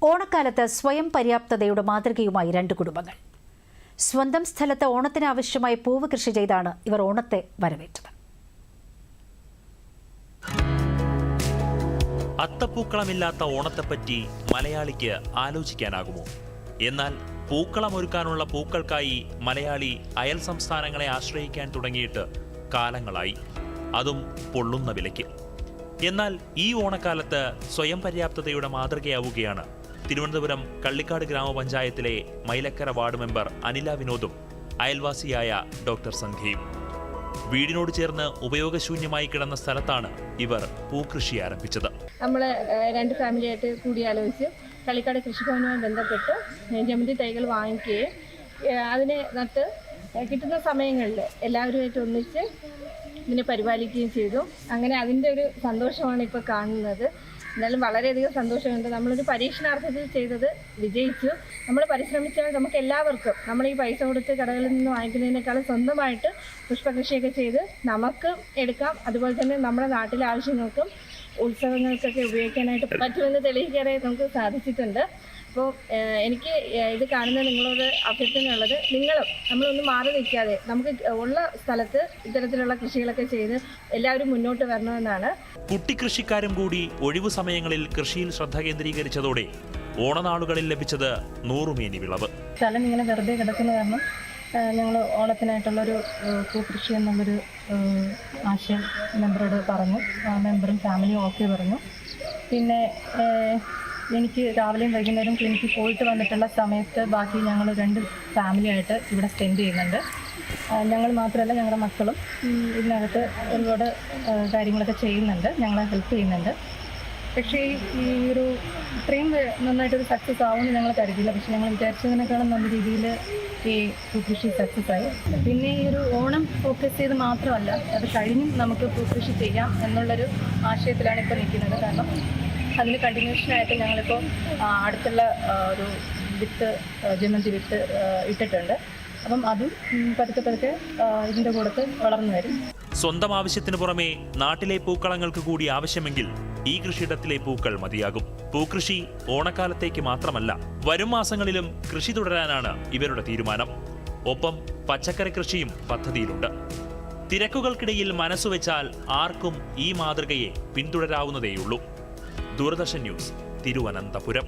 ഓണക്കാലത്ത് സ്വയം പര്യാപ്തതയുടെ മാതൃകയുമായി രണ്ട് കുടുംബങ്ങൾ. സ്വന്തം സ്ഥലത്ത് ഓണത്തിന് ആവശ്യമായ പൂവ് കൃഷി ചെയ്താണ് ഇവർ ഓണത്തെ വരവേറ്റത്. അത്തപ്പൂക്കളമില്ലാത്ത ഓണത്തെപ്പറ്റി മലയാളിക്ക് ആലോചിക്കാനാകുമോ? എന്നാൽ പൂക്കളമൊരുക്കാനുള്ള പൂക്കൾക്കായി മലയാളി അയൽ സംസ്ഥാനങ്ങളെ ആശ്രയിക്കാൻ തുടങ്ങിയിട്ട് കാലങ്ങളായി, അതും പൊള്ളുന്ന വിലയ്ക്ക്. എന്നാൽ ഈ ഓണക്കാലത്ത് സ്വയം പര്യാപ്തതയുടെ മാതൃകയാവുകയാണ് തിരുവനന്തപുരം കള്ളിക്കാട് ഗ്രാമപഞ്ചായത്തിലെ മൈലക്കര വാർഡ് മെമ്പർ അനില വിനോദും അയൽവാസിയായ ഡോക്ടർ സന്ധ്യയും. വീടിനോട് ചേർന്ന് ഉപയോഗശൂന്യമായി കിടന്ന സ്ഥലത്താണ് ഇവർ പൂക്കൃഷി ആരംഭിച്ചത്. നമ്മൾ രണ്ട് ഫാമിലിയായിട്ട് കൂടിയാലോചിച്ച് കള്ളിക്കാട് കൃഷിഭവനുമായി ബന്ധപ്പെട്ട് ജമന്തി തൈകൾ വാങ്ങിക്കുകയും അതിനെ നട്ട് കിട്ടുന്ന സമയങ്ങളിൽ എല്ലാവരുമായിട്ട് ഒന്നിച്ച് ഇതിനെ പരിപാലിക്കുകയും ചെയ്തു. അങ്ങനെ അതിൻ്റെ ഒരു സന്തോഷമാണ് ഇപ്പോൾ കാണുന്നത്. എന്നാലും വളരെയധികം സന്തോഷമുണ്ട്. നമ്മളൊരു പരീക്ഷണാർത്ഥത്തിൽ ചെയ്തത് വിജയിച്ചു. നമ്മൾ പരിശ്രമിച്ചാൽ നമുക്ക് എല്ലാവർക്കും നമ്മൾ ഈ പൈസ കൊടുത്ത് കടകളിൽ നിന്ന് വാങ്ങിക്കുന്നതിനേക്കാളും സ്വന്തമായിട്ട് പുഷ്പകൃഷിയൊക്കെ ചെയ്ത് നമുക്ക് എടുക്കാം. അതുപോലെ തന്നെ നമ്മുടെ നാട്ടിലെ ആവശ്യങ്ങൾക്കും ഉത്സവങ്ങൾക്കൊക്കെ ഉപയോഗിക്കാനായിട്ട് പറ്റുമെന്ന് തെളിയിക്കാനായിട്ട് നമുക്ക് സാധിച്ചിട്ടുണ്ട്. അപ്പോൾ എനിക്ക് ഇത് കാണുന്ന നിങ്ങളോട് അഭ്യർത്ഥനയുള്ളത്, നിങ്ങളും നമ്മളൊന്നും മാറി നിൽക്കാതെ നമുക്ക് ഉള്ള സ്ഥലത്ത് ഇത്തരത്തിലുള്ള കൃഷികളൊക്കെ ചെയ്ത് എല്ലാവരും മുന്നോട്ട് വരണമെന്നാണ്. കുട്ടിക്കൃഷിക്കാരും കൂടി ഒഴിവു സമയങ്ങളിൽ കൃഷിയിൽ ശ്രദ്ധ കേന്ദ്രീകരിച്ചതോടെ ഓണനാളുകളിൽ ലഭിച്ചത് 100 മേനി വിളവ്. സ്ഥലം ഇങ്ങനെ വെറുതെ കിടക്കുന്ന കാരണം ഞങ്ങൾ ഓണത്തിനായിട്ടുള്ളൊരു പൂക്കൃഷി എന്നുള്ളൊരു ആശയം മെമ്പറോട് പറഞ്ഞു. മെമ്പറും ഫാമിലിയും ഓക്കെ പറഞ്ഞു. പിന്നെ എനിക്ക് രാവിലെയും വൈകുന്നേരം ക്ലിനിക്കിൽ പോയിട്ട് വന്നിട്ടുള്ള സമയത്ത് ബാക്കി ഞങ്ങൾ 2 ഫാമിലിയായിട്ട് ഇവിടെ സ്പെൻഡ് ചെയ്യുന്നുണ്ട്. ഞങ്ങൾ മാത്രമല്ല, ഞങ്ങളുടെ മക്കളും ഇതിനകത്ത് ഒരുപാട് കാര്യങ്ങളൊക്കെ ചെയ്യുന്നുണ്ട്, ഞങ്ങളെ ഹെൽപ്പ് ചെയ്യുന്നുണ്ട്. പക്ഷേ ഈ ഒരു ഇത്രയും നന്നായിട്ടൊരു സക്സസ് ആവുമെന്ന് ഞങ്ങൾ കരുതിയില്ല. പക്ഷേ ഞങ്ങൾ വിചാരിച്ചതിനേക്കാളും നല്ല രീതിയിൽ ഈ പൂക്കൃഷി സക്സസ് ആയി. പിന്നെ ഈ ഒരു ഓണം ഫോക്കസ് ചെയ്ത് മാത്രമല്ല, അത് കഴിഞ്ഞും നമുക്ക് പൂക്കൃഷി ചെയ്യാം എന്നുള്ളൊരു ആശയത്തിലാണ് ഇപ്പോൾ നിൽക്കുന്നത്. കാരണം അതിന് കണ്ടിന്യൂഷനായിട്ട് ഞങ്ങളിപ്പോൾ അടുത്തുള്ള ഒരു വിത്ത്, ജമന്തി വിത്ത് ഇട്ടിട്ടുണ്ട്. അപ്പം അതും പതുക്കെ ഇതിൻ്റെ കൂടത്ത് വളർന്നു വരും. സ്വന്തം ആവശ്യത്തിന് പുറമെ നാട്ടിലെ പൂക്കളങ്ങൾക്ക് കൂടി ആവശ്യമെങ്കിൽ ഈ കൃഷിയിടത്തിലെ പൂക്കൾ മതിയാകും. പൂക്കൃഷി ഓണക്കാലത്തേക്ക് മാത്രമല്ല, വരും മാസങ്ങളിലും കൃഷി തുടരാനാണ് ഇവരുടെ തീരുമാനം. ഒപ്പം പച്ചക്കറി കൃഷിയും പദ്ധതിയിലുണ്ട്. തിരക്കുകൾക്കിടയിൽ മനസ്സുവെച്ചാൽ ആർക്കും ഈ മാതൃകയെ പിന്തുടരാവുന്നതേയുള്ളൂ. ദൂരദർശൻ ന്യൂസ്, തിരുവനന്തപുരം.